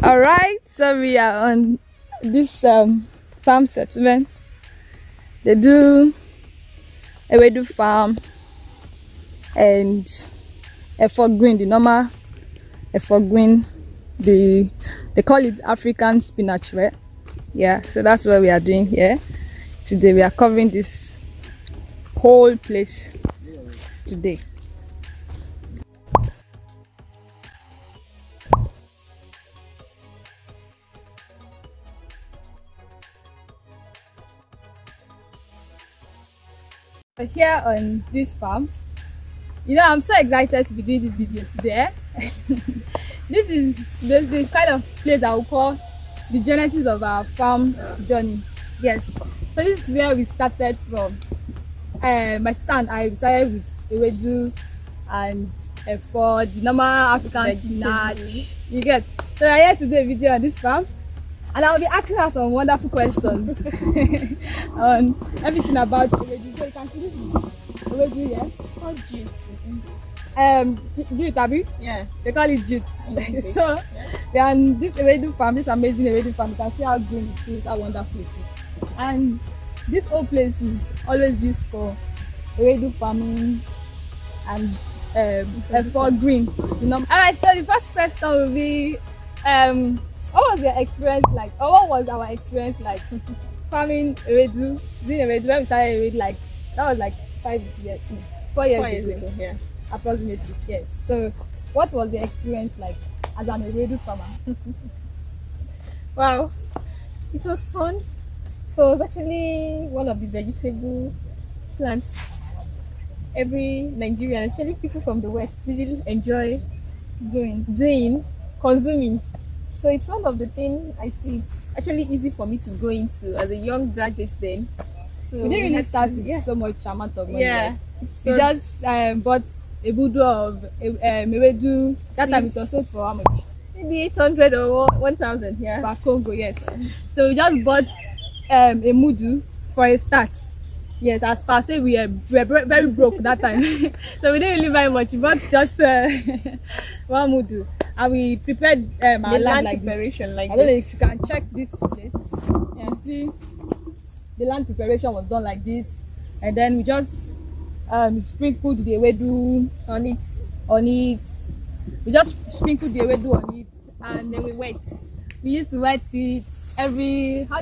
All right, so we are on this farm settlement. They do Ewedu farm and Efo green, the normal Efo green. They call it African spinach, right? Yeah, so that's what we are doing here today. We are covering this whole place today. Here on this farm, I'm so excited to be doing this video today. This is the kind of place I would call the genesis of our farm journey. Yes, so this is where we started from. My stand, I started with Ewedu and for the normal African spinach. You get. So I here to do a video on this farm, and I'll be asking her some wonderful questions on everything about Ewedu. So you can see this is Ewedu, yeah? Called jute. Jute, Abi? Yeah. They call it jute. Okay. So, yeah, and this Ewedu farm, this amazing Ewedu farm, you can see how green it is, how wonderful it is. And this whole place is always used for Ewedu farming and for green. Alright, so the first question will be, what was your experience like, or what was our experience like farming Ewedu, doing Ewedu when we started Ewedu? Like, that was like 4 years ago. Yeah. Approximately, yes. So, what was the experience like as an Ewedu farmer? Wow, it was fun. So it's actually one of the vegetable plants every Nigerian, especially people from the West, really enjoy consuming. So it's one of the things I see it's actually easy for me to go into as a young graduate then. So we didn't really start with so much amount of money. Yeah. Right? So we just bought a budo of Ewedu. That time it was sold for how much? Maybe 800 or 1,000, yeah. Per Congo, yes. So we just bought a mudu for a start. Yes, as per se we were very broke that time. So we didn't really buy much. We bought just one mudu. And we prepared our land like preparation this. like I don't know if you can check this place. You can see the land preparation was done like this. And then we just sprinkled the Ewedu on it. We just sprinkled the Ewedu on it, and then we wet. We used to wet it how do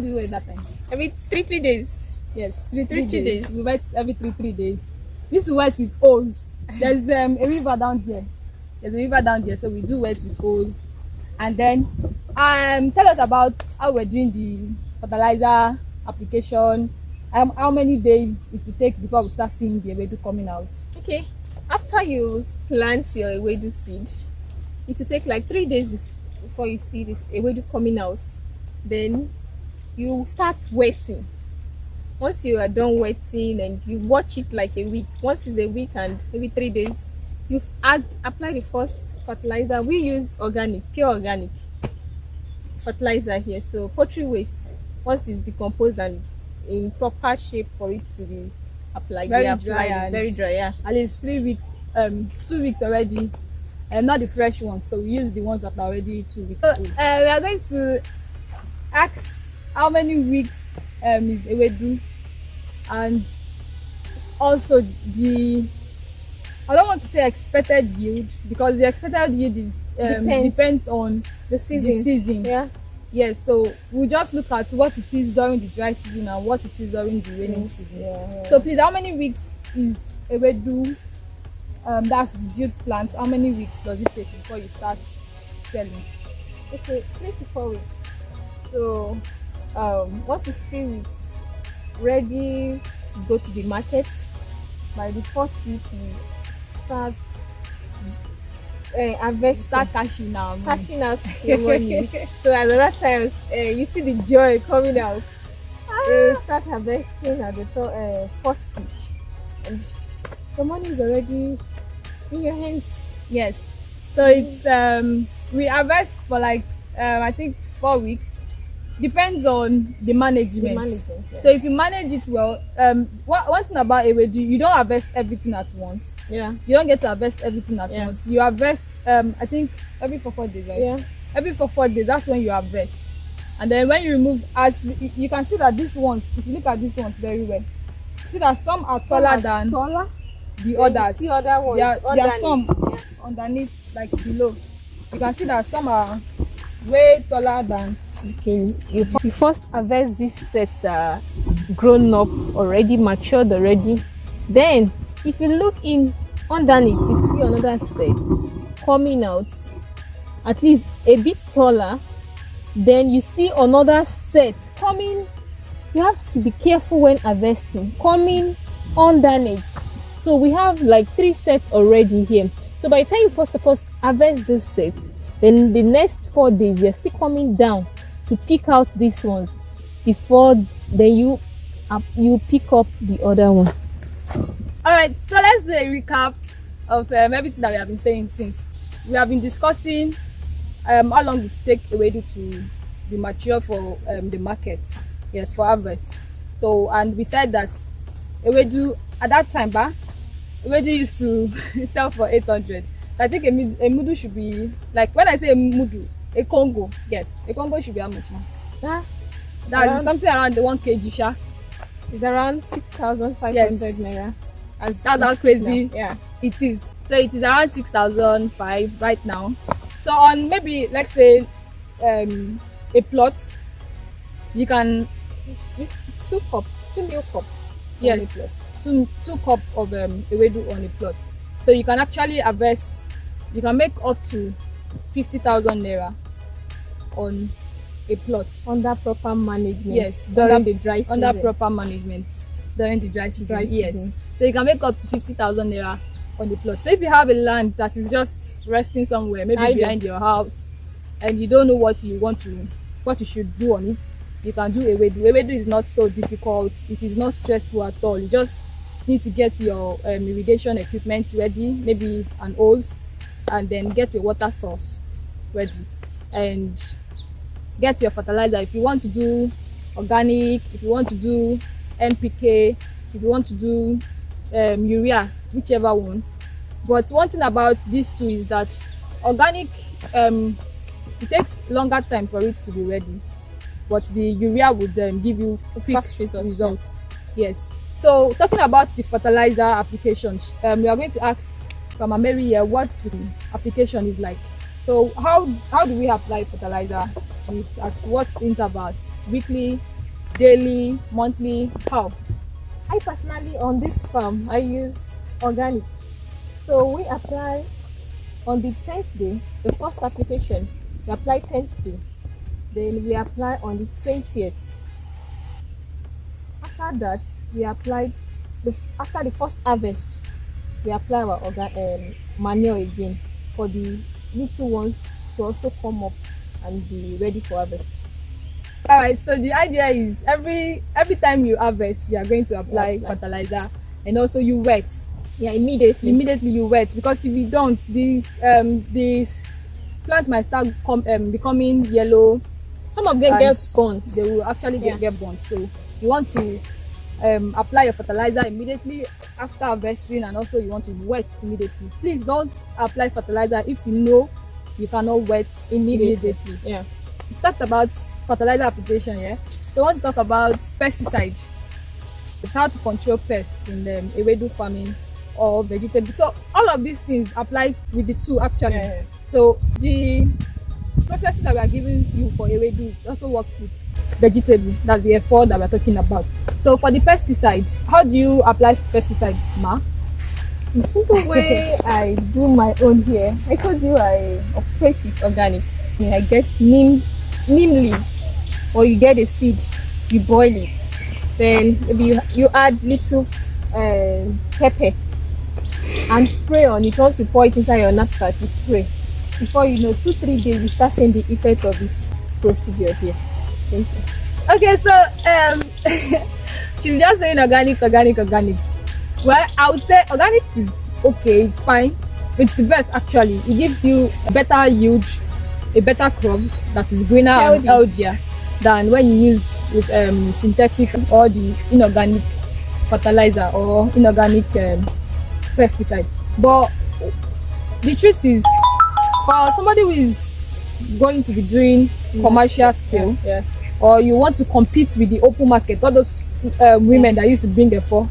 you wet that time? Every 3 days. Yes, three days. We wet every 3 days. We used to wet with hose. There's a river down there. So we do wet with hose. And then tell us about how we're doing the fertilizer application. How many days it will take before we start seeing the Ewedu coming out? Okay, after you plant your Ewedu seed, it will take like 3 days before you see this Ewedu coming out. Then you start wetting. Once you are done wetting and you watch it like a week, once it's a week and maybe 3 days, you apply the first fertilizer. We use pure organic fertilizer here. So poultry waste, once it's decomposed and in proper shape for it to be applied, very dry, yeah. At least 3 weeks, 2 weeks already, not the fresh ones. So we use the ones that are already 2 weeks. So we are going to ask how many weeks is Ewedu, and also I don't want to say expected yield, because the expected yield is depends on the season. Yeah. Yes, so we just look at what it is during the dry season and what it is during the rainy season. Yeah. So please, how many weeks is Ewedu? That's the jute plant. How many weeks does it take before you start selling? Okay, 3 to 4 weeks. So once it's 3 weeks, ready to go to the market. By the 4th week, we start start cashing out your money. So at the last time, you see the joy coming out. Start harvesting at the 4th week, and the money is already in your hands. Yes, so it's we harvest for like I think 4 weeks. Depends on the management. Yeah. So if you manage it well, one thing about Ewedu, you don't harvest everything at once. Yeah. You don't get to harvest everything at once. You harvest I think every 4 days, right? Yeah. every 4 days, that's when you harvest. And then when you remove, as you can see that these ones, if you look at these ones very well, see that some are taller than the others. See other ones there are some underneath, like below. You can see that some are way taller than. Okay, you first harvest this set that are grown up already, matured already. Then if you look in underneath, you see another set coming out, at least a bit taller. Then you see another set coming. You have to be careful when harvesting, coming underneath. So we have like 3 sets already here. So by the time you first of all harvest this set, then the next 4 days you're still coming down to pick out these ones before then you pick up the other one. All right, so let's do a recap of everything that we have been saying since. We have been discussing how long it take Ewedu to be mature for the market, yes, for harvest. So, and we said that Ewedu at that time, Ewedu used to sell for 800. I think a mudu should be, like, when I say a mudu, a Congo, yes, a Congo should be how much now? That's something around the 1 kg sha. It's around 6,500 naira. That's how crazy yeah it is. So it is around 6,005 right now. So on maybe, let's say, a plot, you can use 2 milk cup. Yes, two cup of Ewedu on a plot. So you can actually harvest. You can make up to 50,000 naira on a plot under proper management. Yes, during the dry season. Under proper management during the dry season. Yes, so you can make up to 50,000 naira on the plot. So if you have a land that is just resting somewhere, maybe behind your house, and you don't know what you should do on it, you can do Ewedu. Ewedu is not so difficult. It is not stressful at all. You just need to get your irrigation equipment ready, maybe an hose, and then get your water source ready, and get your fertilizer. If you want to do organic, if you want to do NPK, if you want to do urea, whichever one. But one thing about these two is that organic, it takes longer time for it to be ready, but the urea would give you fast results. Yes. So talking about the fertilizer applications, we are going to ask from Mary here what the application is like. So how do we apply fertilizer to it? At what interval? Weekly, daily, monthly? How? I personally, on this farm, I use organic. So we apply on the 10th day, the first application. We apply 10th day. Then we apply on the 20th. After that, we apply after the first harvest, we apply our manure again for the little ones to also come up and be ready for harvest. All right, so the idea is every time you harvest, you are going to apply fertilizer, and also you wet. Yeah, immediately you wet, because if you don't, the plant might start becoming yellow. Some of them get burnt. They will actually get burnt. So you want to apply your fertilizer immediately after harvesting, and also you want to wet immediately. Please don't apply fertilizer if you know you cannot wet immediately. Yeah. We talked about fertilizer application. Yeah. So we want to talk about pesticide. It's how to control pests in Ewedu farming or vegetable. So all of these things apply with the two actually. Yeah. So the processes that we are giving you for Ewedu also works with vegetable. That's the Efo that we're talking about. So for the pesticide, how do you apply pesticide, Ma? The simple way I do my own here, I told you I operate with organic. I get neem leaves, or you get a seed, you boil it, then maybe you add little pepper and spray on it. Once you pour it inside your knapsack, you spray. Before you know, 2-3 days you start seeing the effect of this procedure here. Thank you. Okay, so she's just saying organic. Well, I would say organic is okay, it's fine. It's the best actually. It gives you a better yield, a better crop that is greener and healthier than when you use with synthetic or the inorganic fertilizer or inorganic pesticide. But the truth is, for somebody who is going to be doing commercial scale, Yeah. or you want to compete with the open market, all those women that used to bring Efo,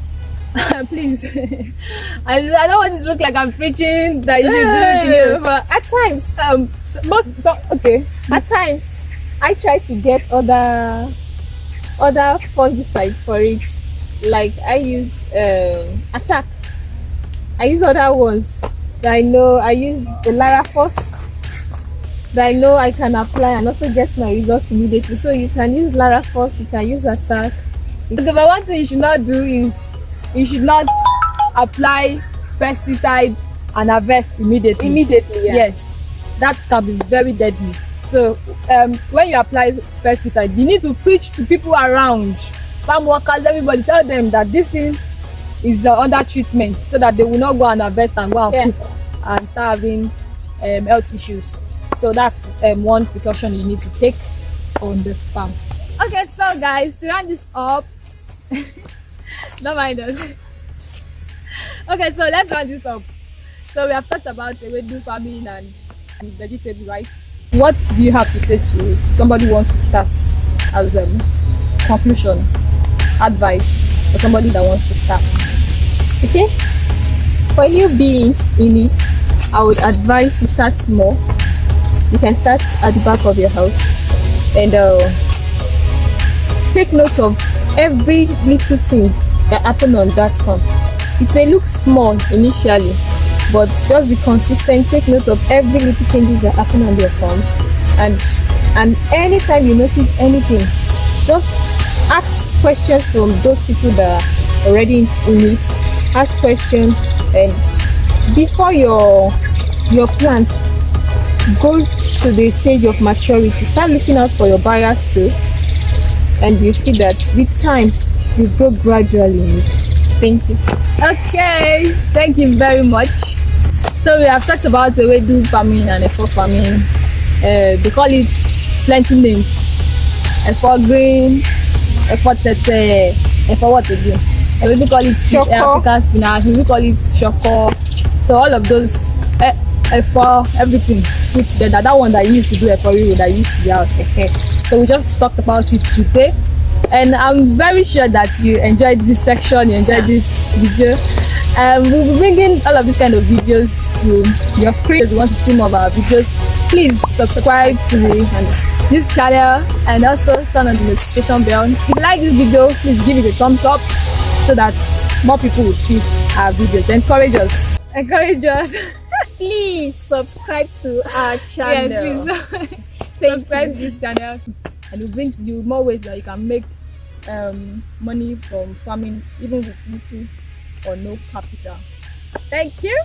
please, I don't want it to look like I'm preaching that you should do it, but At times, okay. at times, I try to get other fungicide for it. Like I use attack. I use other ones that I know. I use the Larafos that I know I can apply and also get my results immediately. So you can use Larafos, you can use attack. Okay, but one thing you should not do is you should not apply pesticide and harvest immediately. Immediately, yeah. Yes, that can be very deadly. So when you apply pesticide, you need to preach to people around, farm workers, everybody, tell them that this thing is under treatment, so that they will not go and harvest and go and cook and start having health issues. So that's one precaution you need to take on the farm. Okay, so guys, to round this up, don't mind us. Okay, so let's round this up. So we have talked about Ewedu farming and vegetable, right? What do you have to say to somebody who wants to start as conclusion, advice for somebody that wants to start? Okay. For you being in it, I would advise you start small. You can start at the back of your house and take note of every little thing that happened on that farm. It may look small initially, but just be consistent. Take note of every little changes that happen on your farm, and anytime you notice anything, just ask questions from those people that are already in it. Ask questions, and before your plant goes to the stage of maturity, start looking out for your buyers too, and you see that with time you grow gradually in it. Thank you. Okay, thank you very much. So we have talked about Ewedu farming and Efo farming. They call it plenty names: Efo green, Efo tete, Efo what again? So we call it African spinach, we call it shoko. So all of those Efo, everything put together. That one that you used to do Efo riro, that used to be out. Okay. So we just talked about it today, and I'm very sure that you enjoyed this section, you enjoyed this video. We'll be bringing all of these kind of videos to your screen. If you want to see more of our videos, please subscribe to this channel and also turn on the notification bell. If you like this video, please give it a thumbs up so that more people will see our videos. Encourage us. Encourage us. Please subscribe to our channel. Yes, please. Subscribe to this channel, and we'll bring to you more ways that you can make money from farming, even with little or no capital. Thank you.